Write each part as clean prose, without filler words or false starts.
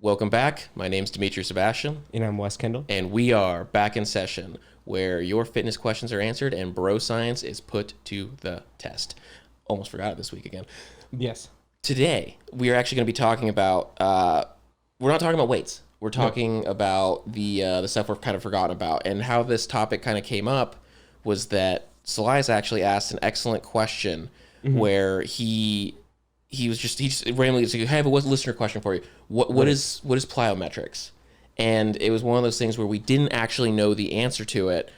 Welcome back. My name's Demitry Sebastian. And I'm Wes Kendall. And we are back in session where your fitness questions are answered and bro science is put to the test. Almost forgot it this week again. Yes. Today, we are actually going to be talking about, we're not talking about weights. We're talking about the stuff we've kind of forgotten about. And how this topic kind of came up was that Salias actually asked an excellent question where he just randomly said, "Hey, I have a listener question for you. What is plyometrics?" And it was one of those things where we didn't actually know the answer to it,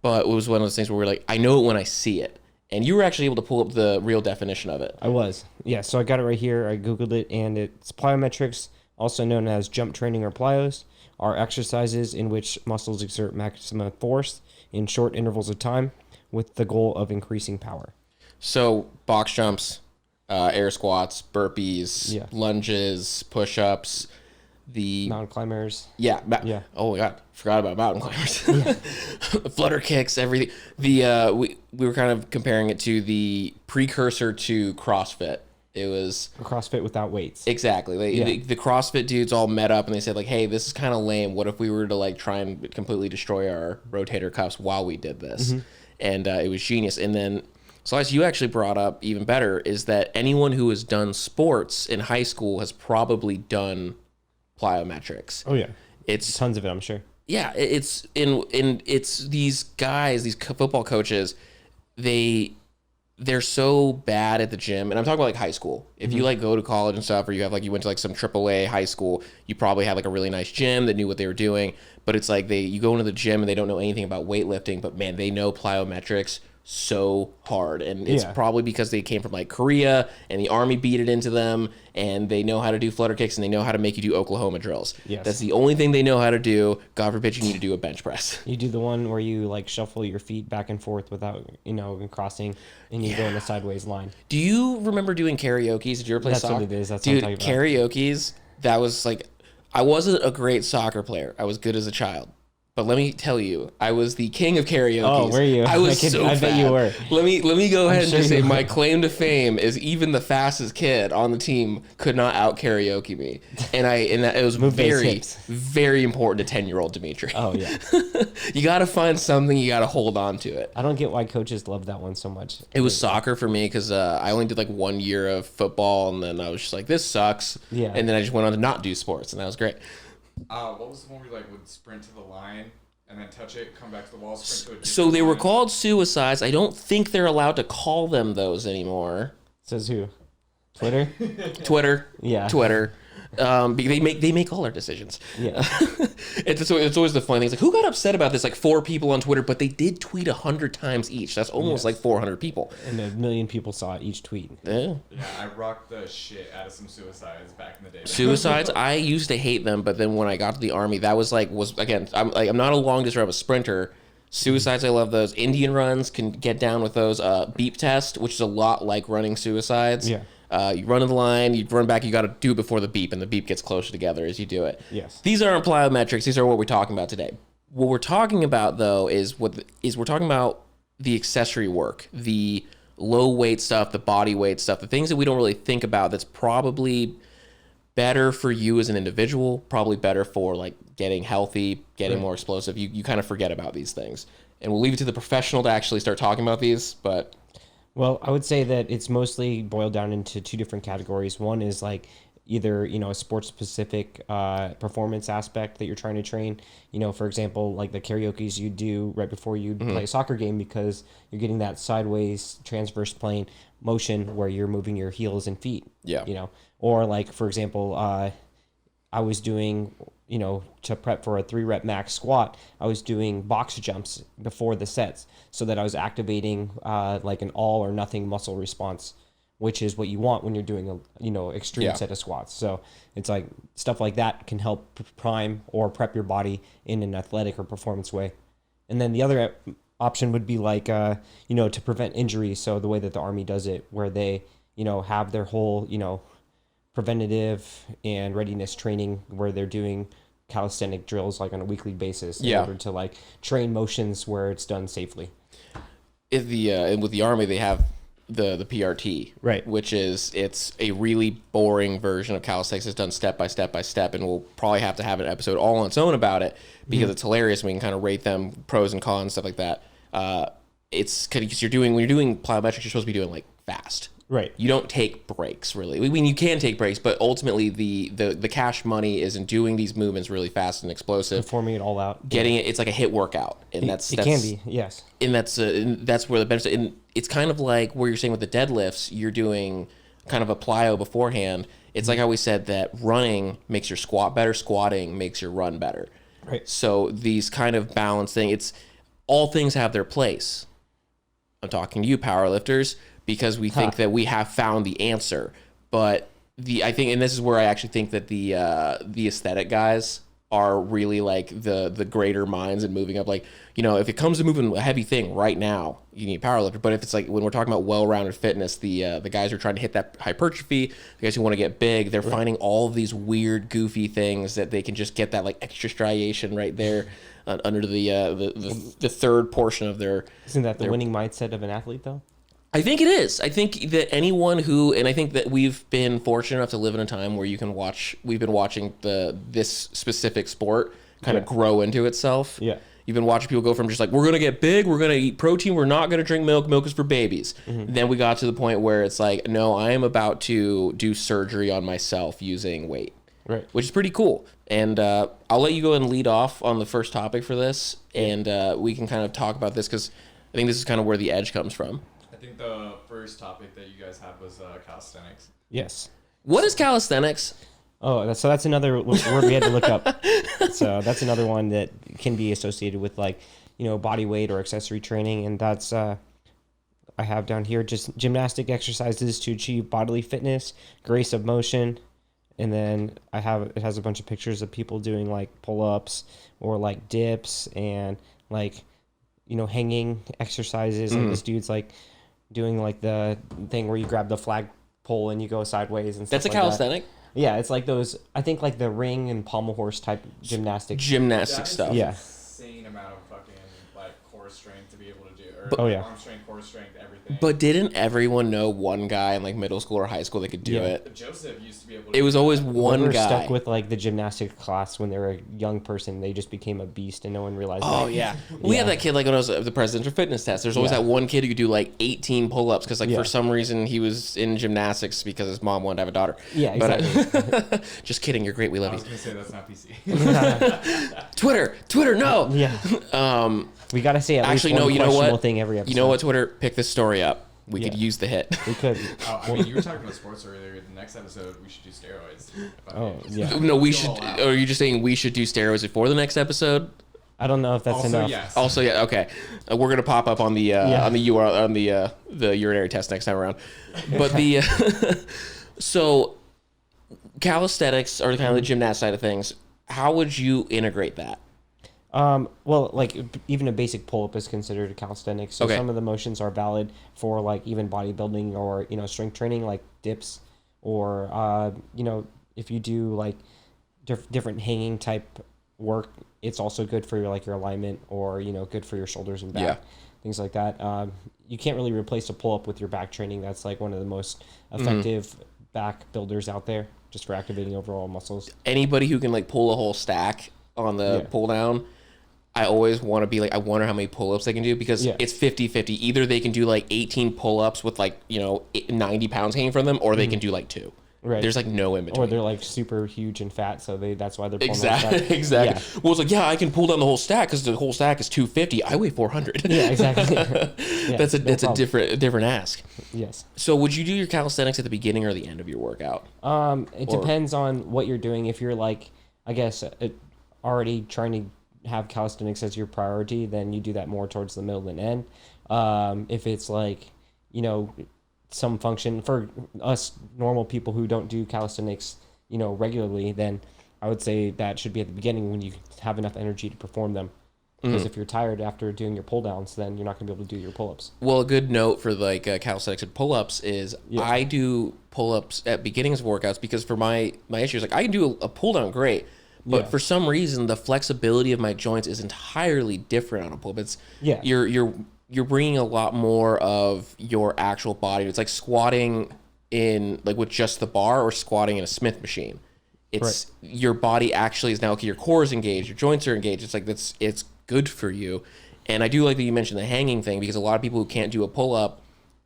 but it was one of those things where we're like, I know it when I see it. And you were actually able to pull up the real definition of it. I was. Yeah, so I got it right here. I Googled it, and it's plyometrics, also known as jump training or plyos, are exercises in which muscles exert maximum force in short intervals of time with the goal of increasing power. So box jumps, air squats, burpees, lunges, push-ups, the mountain climbers. Yeah. Oh my God, forgot about mountain climbers. Flutter kicks, everything. We were kind of comparing it to the precursor to CrossFit. It was CrossFit without weights. Exactly. The CrossFit dudes all met up and they said like, "Hey, this is kind of lame. What if we were to like try and completely destroy our rotator cuffs while we did this?" And it was genius. And then, so as you actually brought up even better, is that anyone who has done sports in high school has probably done plyometrics. Oh yeah, it's tons of it, I'm sure. Yeah, it's these guys, these football coaches, they're so bad at the gym, and I'm talking about like high school. If you like go to college and stuff, or you have like you went to like some AAA high school, you probably have like a really nice gym that knew what they were doing. But it's like you go into the gym and they don't know anything about weightlifting, but man, they know plyometrics so hard, and it's probably because they came from like Korea and the army beat it into them, and they know how to do flutter kicks and they know how to make you do Oklahoma drills. That's the only thing they know how to do. God forbid you need to do a bench press. You do the one where you like shuffle your feet back and forth without crossing, and you go in a sideways line. Do you remember doing karaoke's? Did you ever play soccer? That's what it is. That's Dude, what I'm talking about. Karaoke's, that was like, I wasn't a great soccer player. I was good as a child. But let me tell you, I was the king of karaoke. Oh, were you? I was so fast. I bet you were. Let me go ahead and just say my claim to fame is even the fastest kid on the team could not out karaoke me, and it was very important to 10-year-old Demitry. Oh yeah. You got to find something. You got to hold on to it. I don't get why coaches love that one so much. It was soccer for me because I only did like 1 year of football, and then I was just like, this sucks. Yeah. And then I just went on to not do sports, and that was great. What was the one where you like would sprint to the line and then touch it, come back to the wall, sprint to it? So they were called suicides. I don't think they're allowed to call them those anymore. Says who? Twitter? Twitter. Yeah. Twitter. They make all our decisions. Yeah. It's always the funny thing. It's like, who got upset about this? Like 4 people on Twitter, but they did tweet 100 times each. That's almost like 400 people. And 1 million people saw each tweet. Yeah. Yeah, I rocked the shit out of some suicides back in the day. Suicides, I used to hate them, but then when I got to the army, that was again, I'm not a long distance, I'm a sprinter. Suicides, I love those. Indian runs, can get down with those. Beep test, which is a lot like running suicides. Yeah. You run in the line, you run back, you got to do it before the beep, and the beep gets closer together as you do it. Yes. These aren't plyometrics. These are what we're talking about today. What we're talking about, though, is we're talking about the accessory work, the low weight stuff, the body weight stuff, the things that we don't really think about that's probably better for you as an individual, probably better for like getting healthy, getting more explosive. You kind of forget about these things. And we'll leave it to the professional to actually start talking about these, but... Well, I would say that it's mostly boiled down into 2 different categories. One is like either, a sports specific performance aspect that you're trying to train. For example, like the karaoke's you do right before you play a soccer game, because you're getting that sideways transverse plane motion where you're moving your heels and feet. Yeah. Or like, for example, I was doing, to prep for a 3-rep max squat, I was doing box jumps before the sets so that I was activating like an all or nothing muscle response, which is what you want when you're doing a extreme set of squats. So it's like stuff like that can help prime or prep your body in an athletic or performance way. And then the other option would be like, to prevent injury. So the way that the Army does it, where they, have their whole, preventative and readiness training where they're doing calisthenic drills like on a weekly basis in order to like train motions where it's done safely. And with the Army, they have the PRT, Right. Which is it's a really boring version of calisthenics. It's done step by step by step, and we'll probably have to have an episode all on its own about it because it's hilarious. And we can kind of rate them pros and cons, stuff like that. It's because when you're doing plyometrics, you're supposed to be doing like fast. Right. You don't take breaks really. I mean, you can take breaks, but ultimately the cash money is in doing these movements really fast and explosive, Performing it all out. getting it. It's like a hit workout, and It can be, yes. and that's where the benefit. And it's kind of like where you're saying with the deadlifts, you're doing kind of a plyo beforehand. It's like how we said that running makes your squat better, squatting makes your run better. Right. So these kind of balance thing. It's all things have their place. I'm talking to you, powerlifters, because we think that we have found the answer. But I think, and this is where I actually think that the aesthetic guys are really like the greater minds and moving up. Like, if it comes to moving a heavy thing right now, you need a powerlifter. But if it's like when we're talking about well-rounded fitness, the guys who are trying to hit that hypertrophy, the guys who want to get big, they're finding all of these weird, goofy things that they can just get that like extra striation right there under the third portion of their. Isn't that the winning mindset of an athlete, though? I think it is. I think that anyone and I think that we've been fortunate enough to live in a time where we've been watching this specific sport kind of grow into itself. Yeah. You've been watching people go from just like, we're going to get big, we're going to eat protein, we're not going to drink milk, milk is for babies. Then we got to the point where it's like, no, I am about to do surgery on myself using weight. Right. Which is pretty cool. And I'll let you go and lead off on the first topic for this, and we can kind of talk about this because I think this is kind of where the edge comes from. I think the first topic that you guys had was calisthenics. Yes. What is calisthenics? Oh, so that's another word we had to look up. So that's another one that can be associated with like, body weight or accessory training. And that's, I have down here just gymnastic exercises to achieve bodily fitness, grace of motion. And then it has a bunch of pictures of people doing like pull-ups or like dips and like, hanging exercises. Like this dude's like doing like the thing where you grab the flag pole and you go sideways and stuff. That's a calisthenic? Yeah, it's like those, I think like the ring and pommel horse type gymnastic stuff. Yeah. Insane amount of fucking like core strength to be able to do, or arm strength, core strength, everything. But didn't everyone know one guy in like middle school or high school that could do it? Joseph used to be able to. It was always one guy. Stuck with like the gymnastics class when they were a young person, they just became a beast and no one realized. Oh yeah, we had that kid like when I was at the presidential fitness test. There's always that one kid who could do like 18 pull-ups because like for some reason he was in gymnastics because his mom wanted to have a daughter. Yeah, exactly. But, just kidding. You're great. We love I was you. gonna say that's not PC. Twitter, no. Yeah. We gotta say at Actually, least no. one You know questionable what? thing every episode. You know what? Twitter, pick this story up. We could use the hit. We could. I mean, you were talking about sports earlier. The next episode, we should do steroids. Oh yeah. No, we should. Or are you just saying we should do steroids before the next episode? I don't know if that's Also, enough. yes. Also, yeah, okay. We're gonna pop up on the URL on the urinary test next time around. But the so calisthenics or kind of the gymnast side of things. How would you integrate that? Well, like even a basic pull-up is considered calisthenics. So Okay. some of the motions are valid for like even bodybuilding or strength training, like dips, or if you do like different hanging type work, it's also good for your alignment or good for your shoulders and back, things like that. You can't really replace a pull-up with your back training. That's like one of the most effective back builders out there, just for activating overall muscles. Anybody who can like pull a whole stack on the pull down, I always want to be like, I wonder how many pull-ups they can do because it's 50-50. Either they can do like 18 pull-ups with like 90 pounds hanging from them, or they can do like 2. Right. There's like no in between. Or they're like super huge and fat, so that's why they're pulling exactly. Yeah. Well, it's like I can pull down the whole stack because the whole stack is 250. I weigh 400. Yeah, exactly. That's a different ask. Yes. So would you do your calisthenics at the beginning or the end of your workout? It depends on what you're doing. If you're like, I guess, already trying to have calisthenics as your priority, then you do that more towards the middle and end. If it's like, some function for us normal people who don't do calisthenics, regularly, then I would say that should be at the beginning when you have enough energy to perform them. Because if you're tired after doing your pull downs, then you're not going to be able to do your pull-ups. Well, a good note for like calisthenics and pull-ups is I do pull-ups at beginnings of workouts because for my issues, like I can do a pull down great, but for some reason the flexibility of my joints is entirely different on a pull-up. It's you're you're bringing a lot more of your actual body. It's like squatting in like with just the bar or squatting in a Smith machine. It's your body actually is now, okay, your core is engaged, your joints are engaged. It's like it's good for you. And I do like that you mentioned the hanging thing, because a lot of people who can't do a pull up,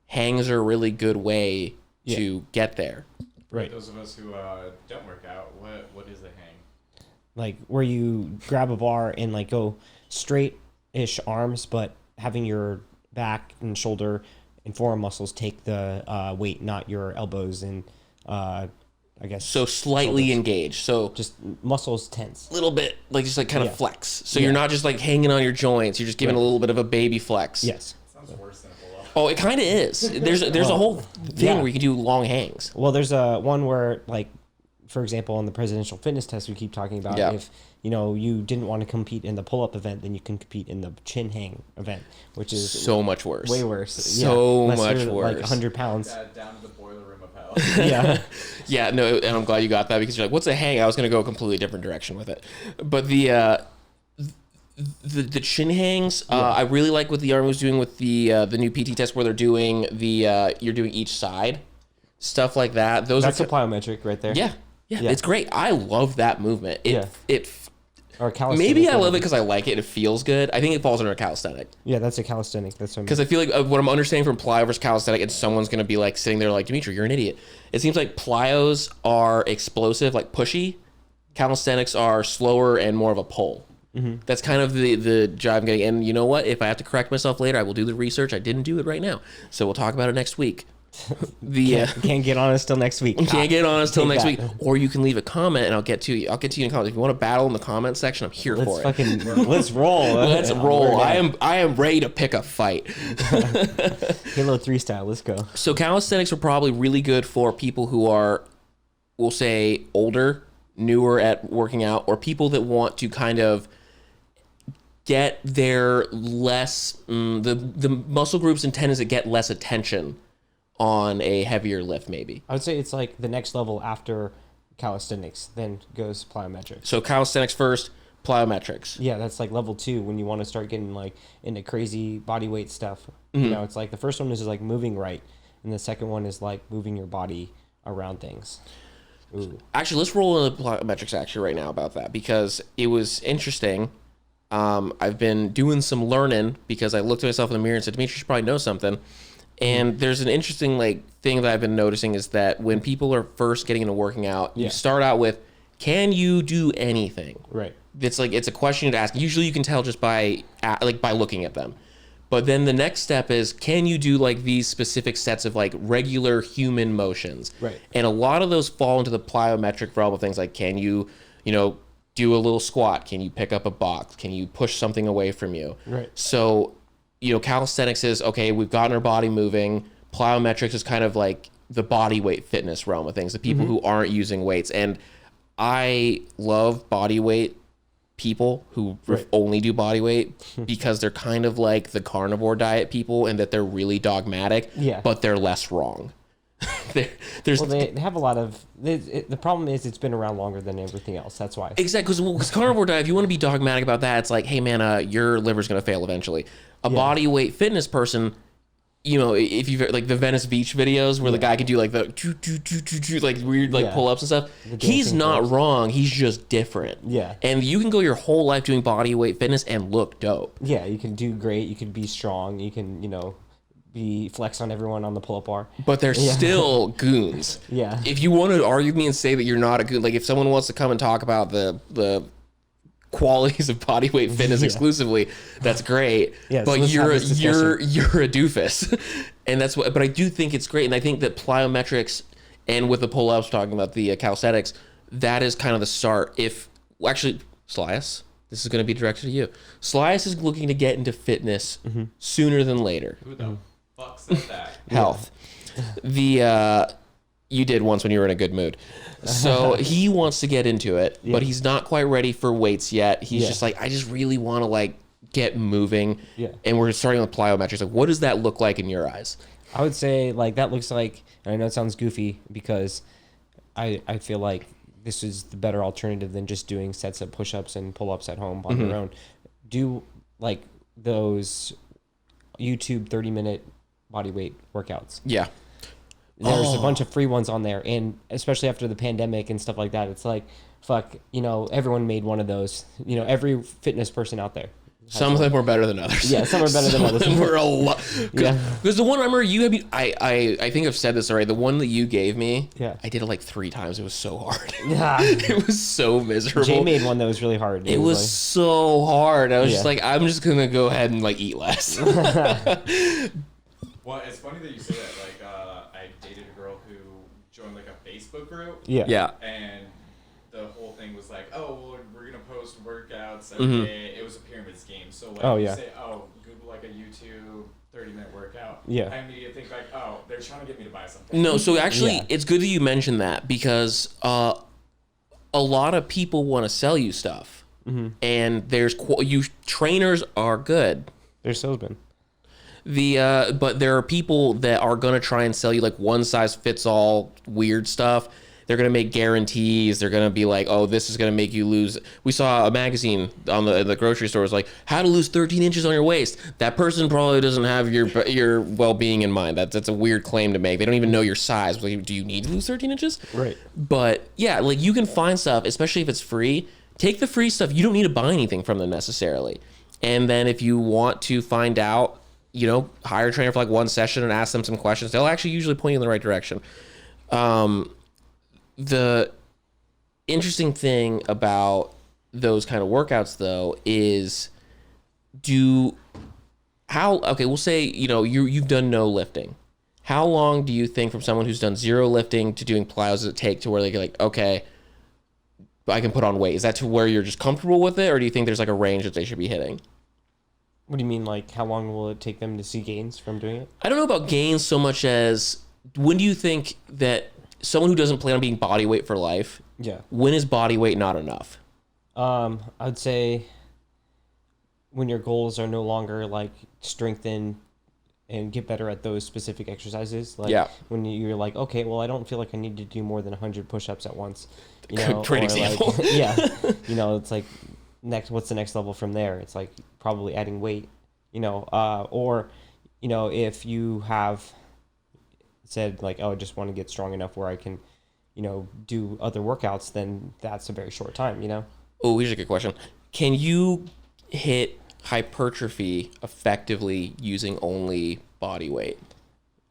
hangs are a really good way to get there. Right. Those of us who don't work out, what is the hang? Like where you grab a bar and like go straight-ish arms, but having your back and shoulder and forearm muscles take the weight, not your elbows and I guess. So slightly shoulders. Engaged. So just muscles tense. A little bit, like just like kind of flex. So you're not just like hanging on your joints. You're just giving a little bit of a baby flex. Yes. Sounds worse than a pull-up. Oh, it kind of is. There's a whole thing where you can do long hangs. Well, there's a one where, like, for example, on the presidential fitness test we keep talking about, if you didn't want to compete in the pull-up event, then you can compete in the chin hang event, which is so much worse. Way worse. So much worse. Like 100 pounds. Down to the boiler room of hell. Yeah, no, and I'm glad you got that, because you're like, what's a hang? I was going to go a completely different direction with it. But the chin hangs, I really like what the Army was doing with the new PT test, where they're doing you're doing each side, stuff like that. That's a plyometric right there. Yeah, it's great. I love that movement. Or calisthenics. Maybe I love it because I like it. It feels good. I think it falls under a calisthenic. Yeah, that's a calisthenic. That's what because I feel like what I'm understanding from plyo versus calisthenic, and someone's gonna be like sitting there like, Demitry, you're an idiot. It seems like plyos are explosive, like pushy. Calisthenics are slower and more of a pull. Mm-hmm. That's kind of the jive I'm getting. And you know what? If I have to correct myself later, I will do the research. I didn't do it right now, so we'll talk about it next week. Can't get on us till next week. Can't get on us till next week. Or you can leave a comment and I'll get to you. I'll get to you in comments. If you want to battle in the comment section, I'm here for it. Let's roll. Let's roll. I am ready to pick a fight. Halo 3 style. Let's go. So calisthenics are probably really good for people who are, we'll say, older, newer at working out, or people that want to kind of get their less the muscle groups and tendons that get less attention on a heavier lift, maybe. I would say it's like the next level after calisthenics, then goes plyometrics. So calisthenics first, plyometrics. Yeah, that's like level 2 when you want to start getting like into crazy body weight stuff. Mm-hmm. It's like the first one is like moving right, and the second one is like moving your body around things. Ooh. Actually, let's roll into plyometrics actually right now about that, because it was interesting. I've been doing some learning because I looked at myself in the mirror and said, Demitry, you should probably know something. And there's an interesting thing that I've been noticing is that when people are first getting into working out, you start out with, can you do anything? Right. It's a question to ask. Usually you can tell just by looking at them. But then the next step is, can you do these specific sets of regular human motions? Right. And a lot of those fall into the plyometric realm of things like, can you, do a little squat? Can you pick up a box? Can you push something away from you? Right. So, calisthenics is, okay, we've gotten our body moving. Plyometrics is kind of like the body weight fitness realm of things, the people who aren't using weights. And I love body weight people who only do body weight because they're kind of like the carnivore diet people, and that they're really dogmatic, but they're less wrong. They have a lot of the problem is it's been around longer than everything else. That's why. Exactly, because carnivore diet, if you want to be dogmatic about that, it's like, hey man, your liver's gonna fail eventually. A body weight fitness person, if you've the Venice Beach videos where the guy can do the weird pull-ups and stuff, he's not wrong. He's just different. Yeah. And you can go your whole life doing body weight fitness and look dope. Yeah, you can do great. You can be strong. You can be flex on everyone on the pull-up bar. But they're still goons. Yeah. If you want to argue with me and say that you're not a goon, if someone wants to come and talk about the qualities of body weight fitness exclusively, that's great. Yeah, but so you're a doofus. And that's what, but I do think it's great. And I think that plyometrics, and with the pull-ups, talking about the calisthenics, that is kind of the start. Actually, Slias, this is going to be directed to you. Slias is looking to get into sooner than later. Who the fuck said that? Health. You did once when you were in a good mood. So he wants to get into it, but he's not quite ready for weights yet. He's just like, I just really want to get moving. Yeah. And we're starting with plyometrics. What does that look like in your eyes? I would say that looks like, and I know it sounds goofy because I feel like this is the better alternative than just doing sets of push-ups and pull-ups at home on your own. Do those YouTube 30-minute body weight workouts. Yeah. There's a bunch of free ones on there, and especially after the pandemic and stuff like that, it's like, fuck, everyone made one of those. Every fitness person out there. Some of them were better than others. Yeah, some are better than others. Some of them were a lot. Yeah. Because the one I remember you had me, I think I've said this already. The one that you gave me, yeah, I did it like 3 times. It was so hard. Yeah. It was so miserable. Jay made one that was really hard. It was like, so hard. I was just like, I'm just gonna go ahead and like eat less. Well, it's funny that you say that. Like, I dated a girl who joined like a Facebook group. Yeah. Yeah. And the whole thing was like, oh, well, we're gonna post workouts every day. It was a pyramid scheme. So like, you say, oh, Google like a YouTube 30-minute workout. Yeah. I immediately think like, oh, they're trying to get me to buy something. No, so actually, it's good that you mentioned that because a lot of people want to sell you stuff, and trainers are good. There's salesmen. But there are people that are gonna try and sell you like one size fits all weird stuff. They're gonna make guarantees. They're gonna be like, "Oh, this is gonna make you lose." We saw a magazine on the grocery store. It was like, "How to lose 13 inches on your waist." That person probably doesn't have your well-being in mind. That's a weird claim to make. They don't even know your size. Like, do you need to lose 13 inches? Right. But yeah, like you can find stuff, especially if it's free. Take the free stuff. You don't need to buy anything from them necessarily. And then if you want to find out, hire a trainer for like one session and ask them some questions. They'll actually usually point you in the right direction. The interesting thing about those kind of workouts though is we'll say, you've done no lifting. How long do you think from someone who's done zero lifting to doing plyos does it take to where they get like, okay, I can put on weight? Is that to where you're just comfortable with it? Or do you think there's like a range that they should be hitting? What do you mean? Like how long will it take them to see gains from doing it? I don't know about gains so much as when do you think that someone who doesn't plan on being body weight for life, when is body weight not enough? I'd say when your goals are no longer like strengthen and get better at those specific exercises. Like when you're like, okay, well, I don't feel like I need to do more than 100 push-ups at once. Great example. Like, it's like what's the next level from there? It's like probably adding weight, or if you have said like, oh, I just want to get strong enough where I can, do other workouts, then that's a very short time, Oh, here's a good question. Can you hit hypertrophy effectively using only body weight?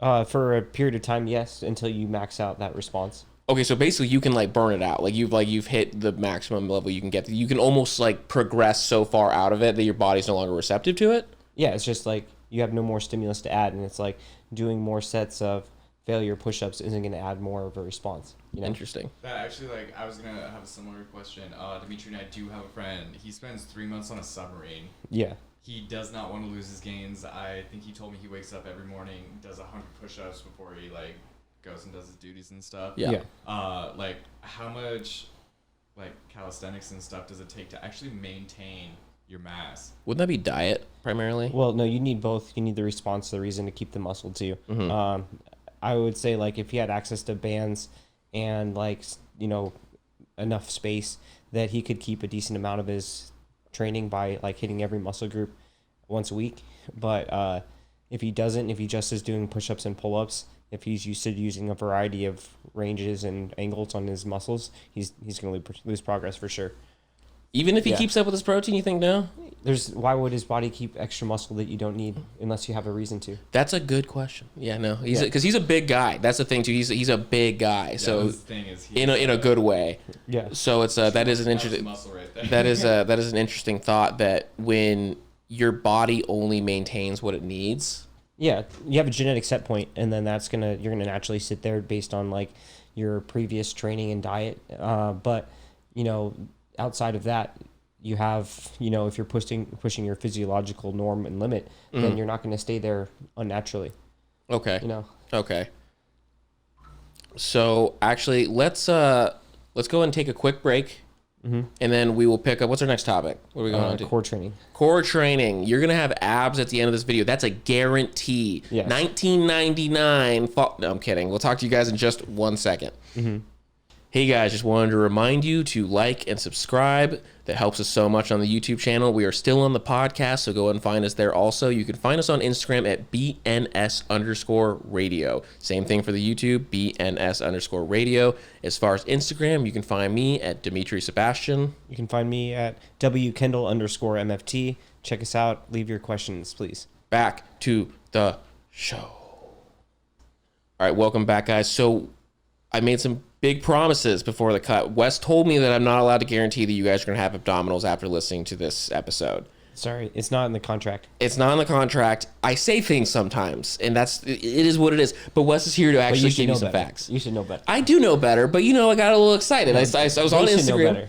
For a period of time, yes, until you max out that response. Okay, so basically you can like burn it out. You've hit the maximum level you can get. You can almost like progress so far out of it that your body's no longer receptive to it. Yeah, it's just like you have no more stimulus to add, and it's like doing more sets of failure push-ups isn't going to add more of a response. Interesting. That actually, I was going to have a similar question. Demitry and I do have a friend. He spends 3 months on a submarine. Yeah. He does not want to lose his gains. I think he told me he wakes up every morning, does 100 push-ups before he goes and does his duties and stuff. Yeah. How much calisthenics and stuff does it take to actually maintain your mass? Wouldn't that be diet primarily? Well, no, you need both. You need the response, the reason to keep the muscle too. Mm-hmm. I would say if he had access to bands and enough space that he could keep a decent amount of his training by hitting every muscle group once a week. But if he doesn't, if he just is doing push-ups and pull-ups, if he's used to using a variety of ranges and angles on his muscles, he's going to lose progress for sure. Even if he keeps up with his protein, you think no? Why would his body keep extra muscle that you don't need unless you have a reason to? That's a good question. Yeah, no, because he's a big guy. That's the thing too. He's a big guy. So the thing is in a good way. Yeah. So it's that is an interesting that is an interesting thought that when your body only maintains what it needs. Yeah, you have a genetic set point, and then you're gonna naturally sit there based on your previous training and diet. But outside of that, you have, if you're pushing your physiological norm and limit, then you're not going to stay there unnaturally. Okay. Okay. So actually, let's go and take a quick break, and then we will pick up. What's our next topic? What are we going on to? Core training. Core training. You're gonna have abs at the end of this video. That's a guarantee. Yes. $19.99. No, I'm kidding. We'll talk to you guys in just 1 second. Hey guys, just wanted to remind you to like and subscribe. That helps us so much on the YouTube channel. We are still on the podcast, so go ahead and find us there also. You can find us on Instagram at BNS_radio. Same thing for the YouTube, BNS_radio. As far as Instagram, you can find me at Demitry Sebastian. You can find me at WKendall_MFT. Check us out. Leave your questions, please. Back to the show. All right, welcome back, guys. So I made some big promises before the cut. Wes told me that I'm not allowed to guarantee that you guys are going to have abdominals after listening to this episode. Sorry, it's not in the contract. It's not in the contract. I say things sometimes, and it is what it is. But Wes is here to actually give you some facts. You should know better. I do know better, but I got a little excited. I was on Instagram.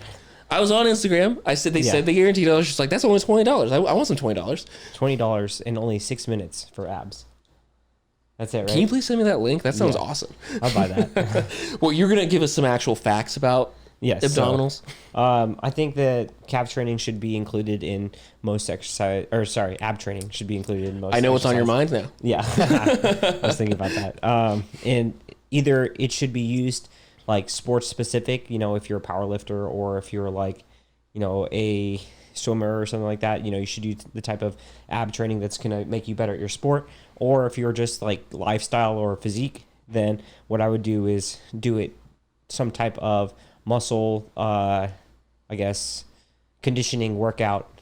I was on Instagram. They said they guaranteed. I was just like, that's only $20. I want some $20. $20 in only 6 minutes for abs. That's it, right? Can you please send me that link? That sounds awesome. I'll buy that. Well, you're going to give us some actual facts about abdominals? So, I think that ab training should be included in most ab training should be included in most I know what's on your mind now. Yeah. I was thinking about that. And either it should be used like sports specific, if you're a power lifter or if you're like, a swimmer or something like that, you should use the type of ab training that's going to make you better at your sport. Or if you're just like lifestyle or physique, then what I would do is do it some type of muscle, conditioning workout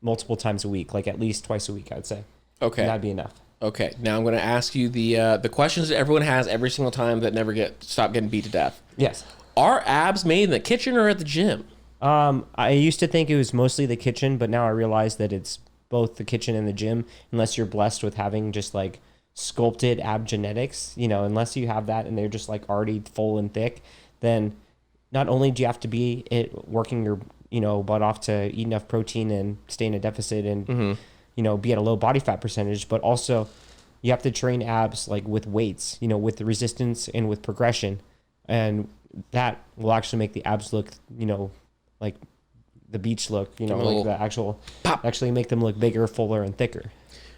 multiple times a week, like at least twice a week, I'd say. Okay. And that'd be enough. Okay. Now I'm going to ask you the questions that everyone has every single time that never stop getting beat to death. Yes. Are abs made in the kitchen or at the gym? I used to think it was mostly the kitchen, but now I realize that it's both the kitchen and the gym, unless you're blessed with having just like sculpted ab genetics, unless you have that and they're just like already full and thick, then not only do you have to be working your, butt off to eat enough protein and stay in a deficit and, be at a low body fat percentage, but also you have to train abs like with weights, with the resistance and with progression. And that will actually make the abs look, like the beach look, like the actual pop. Actually make them look bigger, fuller, and thicker.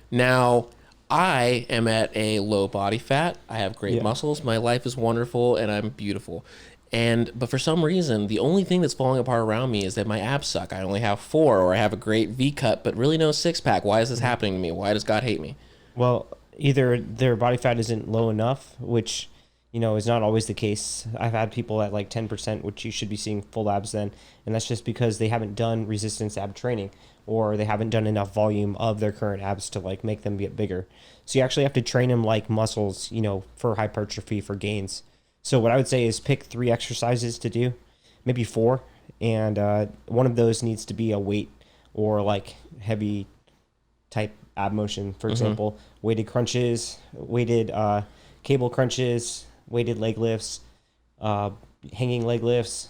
Now, I am at a low body fat. I have great muscles. My life is wonderful, and I'm beautiful. But for some reason, the only thing that's falling apart around me is that my abs suck. I only have 4, or I have a great V cut, but really no 6-pack. Why is this happening to me? Why does God hate me? Well, either their body fat isn't low enough, which is not always the case. I've had people at like 10%, which you should be seeing full abs then. And that's just because they haven't done resistance ab training, or they haven't done enough volume of their current abs to like make them get bigger. So you actually have to train them like muscles, for hypertrophy, for gains. So what I would say is pick 3 exercises to do, maybe 4. And one of those needs to be a weight or like heavy type ab motion. For example, weighted crunches, weighted cable crunches, weighted leg lifts, hanging leg lifts,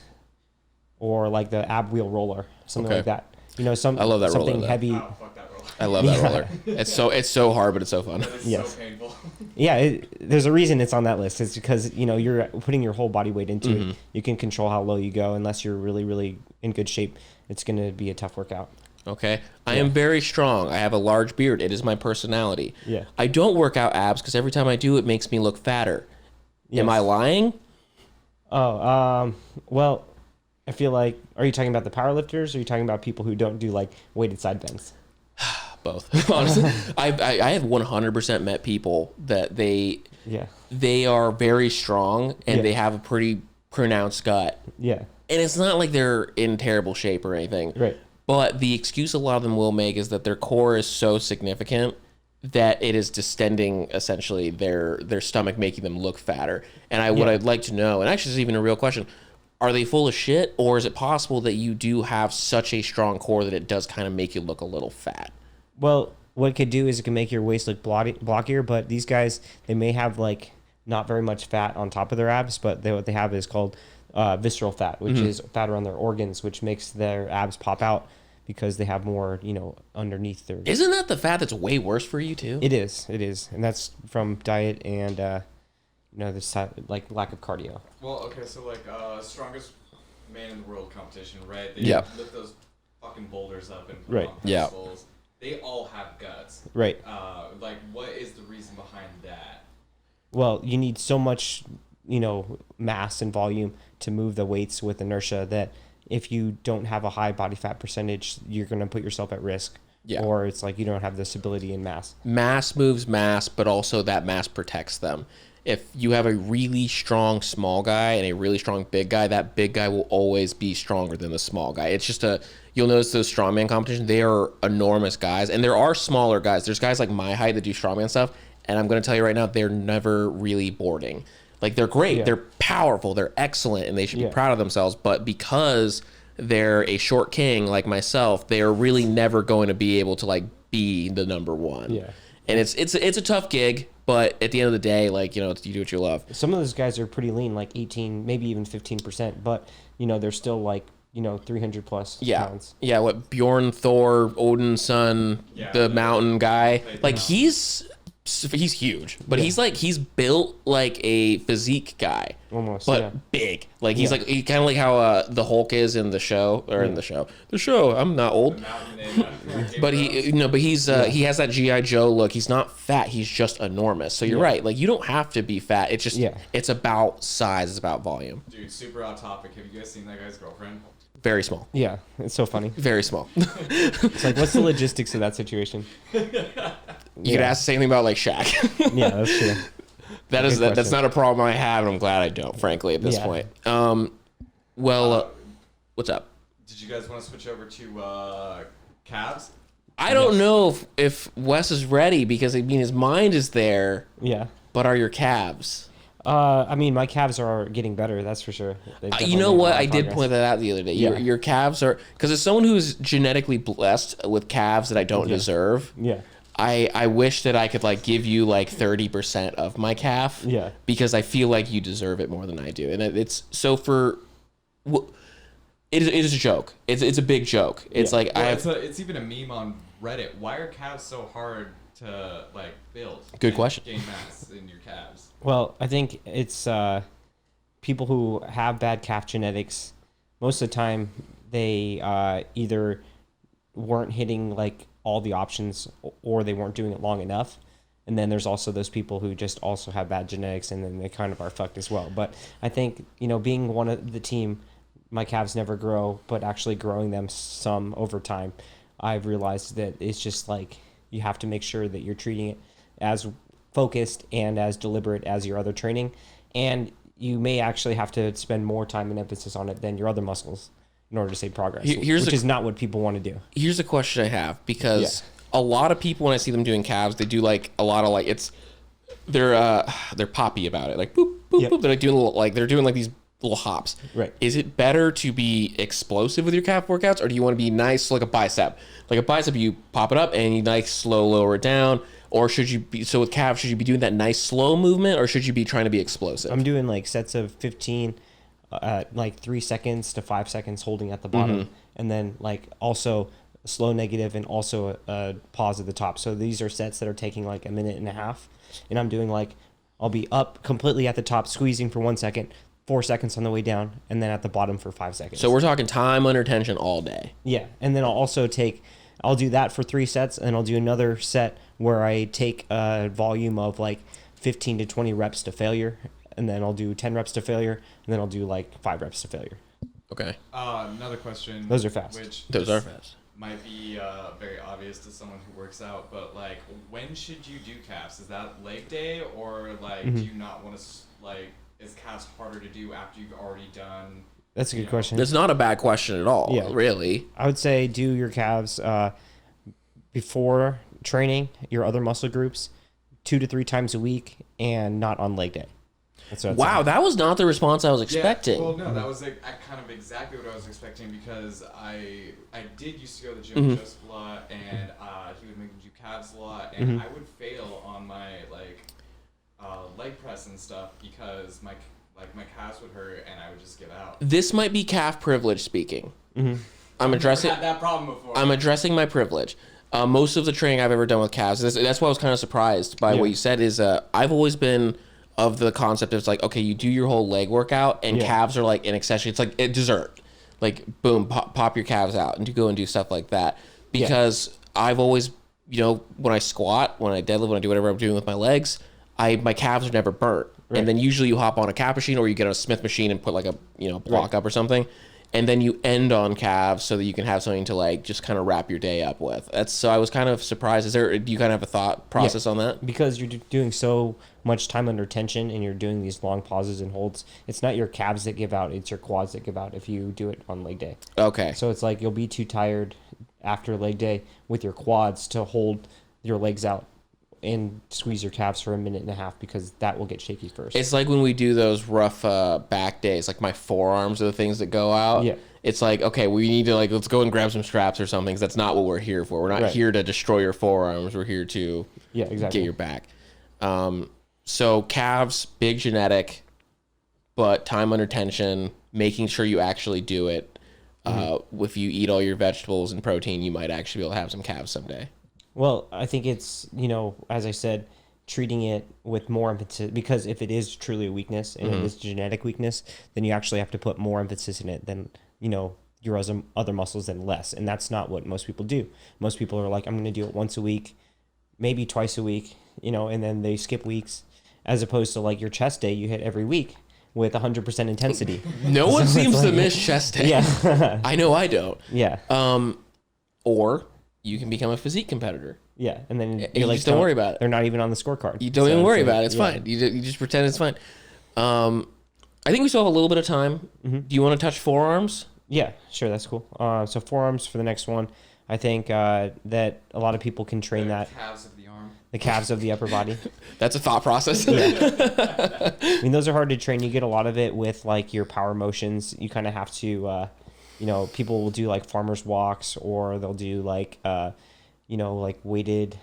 or like the ab wheel roller, something like that. I love that something roller, heavy. Oh, fuck that roller. I love that roller. It's so hard, but it's so fun. It's so painful. Yeah, there's a reason it's on that list. It's because you're putting your whole body weight into it. You can control how low you go. Unless you're really, really in good shape, it's going to be a tough workout. Okay. I am very strong. I have a large beard. It is my personality. Yeah. I don't work out abs because every time I do, it makes me look fatter. Yes. Am I lying? Well, I feel like, are you talking about the powerlifters, or are you talking about people who don't do like weighted side bends? Both. Honestly, I have 100% met people that they are very strong and they have a pretty pronounced gut. Yeah. And it's not like they're in terrible shape or anything. Right. But the excuse a lot of them will make is that their core is so significant that it is distending essentially their stomach, making them look fatter. And what I'd like to know, and actually this is even a real question, are they full of shit, or is it possible that you do have such a strong core that it does kind of make you look a little fat? Well, what it could do is it can make your waist look blockier, but these guys, they may have like not very much fat on top of their abs, but what they have is called visceral fat, which is fat around their organs, which makes their abs pop out because they have more, underneath their... Isn't that the fat that's way worse for you too? It is. And that's from diet and, this like lack of cardio. Well, okay, so like strongest man in the world competition, right? They lift those fucking boulders up and put on pedestals. They all have guts. Right. Like, what is the reason behind that? Well, you need so much mass and volume to move the weights with inertia, that if you don't have a high body fat percentage, you're going to put yourself at risk. Yeah. Or it's like you don't have the stability in mass. Mass moves mass, but also that mass protects them. If you have a really strong small guy and a really strong big guy, that big guy will always be stronger than the small guy. It's just you'll notice those strongman competitions, they are enormous guys. And there are smaller guys. There's guys like my height that do strongman stuff. And I'm going to tell you right now, they're never really boarding. Like, they're great. Yeah. They're powerful. They're excellent. And they should be proud of themselves. But because they're a short king like myself, they are really never going to be able to like be the number one. Yeah. And it's a tough gig, but at the end of the day, like, you do what you love. Some of those guys are pretty lean, like 18, maybe even 15%, but they're still like 300 plus pounds. Yeah, what Bjorn Thor, Odin's son, the mountain guy, like he's huge, but he's built like a physique guy, almost, but big. Like he's like kind of like how the Hulk is in the show, or in the show. I'm not old, but he has that GI Joe look. He's not fat. He's just enormous. So you're right. Like, you don't have to be fat. It's just it's about size. It's about volume. Dude, super off topic. Have you guys seen that guy's girlfriend? Very small. Yeah, it's so funny. Very small. It's like, what's the logistics of that situation? You could ask the same thing about like Shaq. Yeah, that's true. That's not a problem I have, and I'm glad I don't, frankly, at this point. What's up? Did you guys want to switch over to calves? I don't know if Wes is ready, because his mind is there. Yeah. But are your calves? My calves are getting better, that's for sure. You know what? I did point that out the other day. Your calves are, because as someone who's genetically blessed with calves that I don't deserve. Yeah. I wish that I could like give you like 30% of my calf. Yeah. Because I feel like you deserve it more than I do, and it's so for. It is a joke. It's a big joke. It's like it's even a meme on Reddit. Why are calves so hard to like build? Good question. Gain mass in your calves. Well, I think it's people who have bad calf genetics. Most of the time, they either weren't hitting like all the options, or they weren't doing it long enough. And then there's also those people who just also have bad genetics, and then they kind of are fucked as well. But I think, being one of the team, my calves never grow, but actually growing them some over time, I've realized that it's just like you have to make sure that you're treating it as focused and as deliberate as your other training. And you may actually have to spend more time and emphasis on it than your other muscles in order to see progress, which is not what people want to do. Here's a question I have, because a lot of people, when I see them doing calves, they do like a lot of like, they're poppy about it, like boop boop boop. They're like doing these little hops. Right. Is it better to be explosive with your calf workouts, or do you want to be nice like a bicep? Like a bicep, you pop it up and you nice slow lower it down. Or should you be, so with calves, should you be doing that nice slow movement, or should you be trying to be explosive? I'm doing like sets of 15, like 3 seconds to 5 seconds holding at the bottom, and then like also a slow negative and also a pause at the top. So these are sets that are taking like a minute and a half, and I'm doing like, I'll be up completely at the top, squeezing for 1 second, 4 seconds on the way down, and then at the bottom for 5 seconds. So we're talking time under tension all day. Yeah, and then I'll do that for 3 sets, and I'll do another set where I take a volume of like 15 to 20 reps to failure, and then I'll do 10 reps to failure, and then I'll do like 5 reps to failure. Okay. Another question. Those are fast. Those are fast. Might be very obvious to someone who works out, but like, when should you do calves? Is that leg day, or like, do you not want to like? Is calves harder to do after you've already done? That's a good question. That's not a bad question at all. Yeah. Really. I would say do your calves before training your other muscle groups 2 to 3 times a week, and not on leg day. Wow, that was not the response I was expecting. Well, no, that was like kind of exactly what I was expecting, because I did used to go to the gym with Joseph a lot, and he would make me do calves a lot, and I would fail on my like leg press and stuff, because my calves would hurt and I would just give out. This might be calf privilege speaking. I'm addressing had that problem before. I'm addressing my privilege. Most of the training I've ever done with calves, that's why I was kind of surprised by what you said, is I've always been of the concept of, it's like, okay, you do your whole leg workout, and calves are like an accessory. It's like a dessert. Like, boom, pop your calves out and go and do stuff like that. Because I've always, when I squat, when I deadlift, when I do whatever I'm doing with my legs, my calves are never burnt. and then usually you hop on a calf machine or you get on a Smith machine and put like a block up or something, and then you end on calves so that you can have something to like just kind of wrap your day up with. So I was kind of surprised. Do you kind of have a thought process on that? Because you're doing so much time under tension and you're doing these long pauses and holds. It's not your calves that give out, it's your quads that give out if you do it on leg day. Okay. So it's like you'll be too tired after leg day with your quads to hold your legs out and squeeze your calves for a minute and a half because that will get shaky first. It's like when we do those rough back days, like my forearms are the things that go out. Yeah. It's like, okay, we need to let's go and grab some straps or something, 'cause that's not what we're here for. We're not here to destroy your forearms. We're here to get your back. So calves, big genetic, but time under tension, making sure you actually do it. If you eat all your vegetables and protein, you might actually be able to have some calves someday. Well, I think it's, as I said, treating it with more emphasis, because if it is truly a weakness and it is genetic weakness, then you actually have to put more emphasis in it than, your other muscles than less. And that's not what most people do. Most people are like, I'm going to do it once a week, maybe twice a week, and then they skip weeks, as opposed to like your chest day you hit every week with 100% intensity. No one seems to miss chest day. Yeah. I know I don't. Yeah. Or you can become a physique competitor. Yeah, and then you just don't worry about it. They're not even on the scorecard. You don't even worry about it. It's fine. You just pretend it's fine. I think we still have a little bit of time. Do you want to touch forearms? Yeah, sure. That's cool. So forearms for the next one. I think that a lot of people can train that. Calves of the arm. The calves of the upper body. That's a thought process. I mean, those are hard to train. You get a lot of it with like your power motions. You kind of have to, people will do like farmer's walks, or they'll do like, like weighted,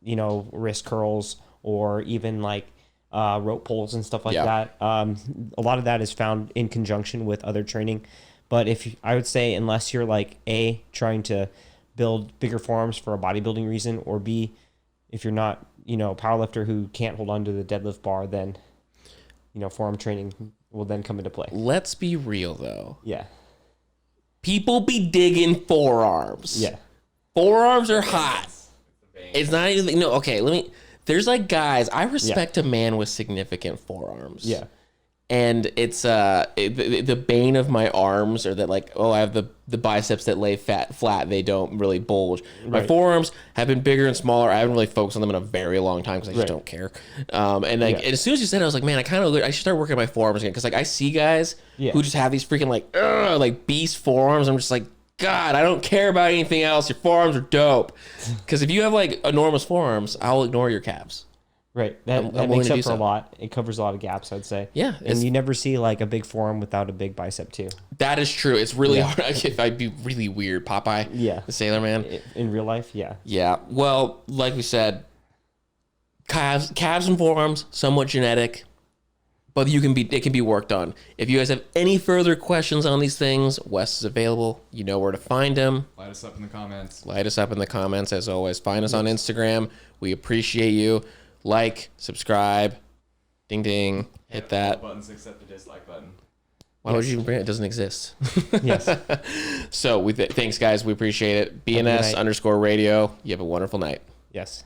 wrist curls, or even like rope pulls and stuff like that. A lot of that is found in conjunction with other training. But I would say, unless you're like A, trying to build bigger forearms for a bodybuilding reason, or B, if you're not, powerlifter who can't hold on to the deadlift bar, then, forearm training will then come into play. Let's be real though. Yeah. People be digging forearms. Yeah. Forearms are hot. It's not even, there's like guys, I respect a man with significant forearms. Yeah. And it's the bane of my arms are that like, I have the biceps that lay flat. They don't really bulge. My forearms have been bigger and smaller. I haven't really focused on them in a very long time because I just don't care. And as soon as you said it, I was like, man, I should start working on my forearms again. Because like I see guys who just have these freaking like beast forearms. I'm just like, God, I don't care about anything else. Your forearms are dope. Because if you have like enormous forearms, I'll ignore your calves. Right. That makes up for a lot. It covers a lot of gaps, I'd say. Yeah. And you never see like a big forearm without a big bicep too. That is true. It's really hard. I'd be really weird. Popeye. Yeah. The Sailor Man. In real life, yeah. Yeah. Well, like we said, calves and forearms, somewhat genetic, but it can be worked on. If you guys have any further questions on these things, Wes is available. You know where to find him. Light us up in the comments. As always. Find us on Instagram. We appreciate you. Like, subscribe, ding ding, hit that. All buttons except the dislike button. Why would you even bring it? It doesn't exist. Yes. So thanks guys, we appreciate it. BNS _radio. You have a wonderful night. Yes.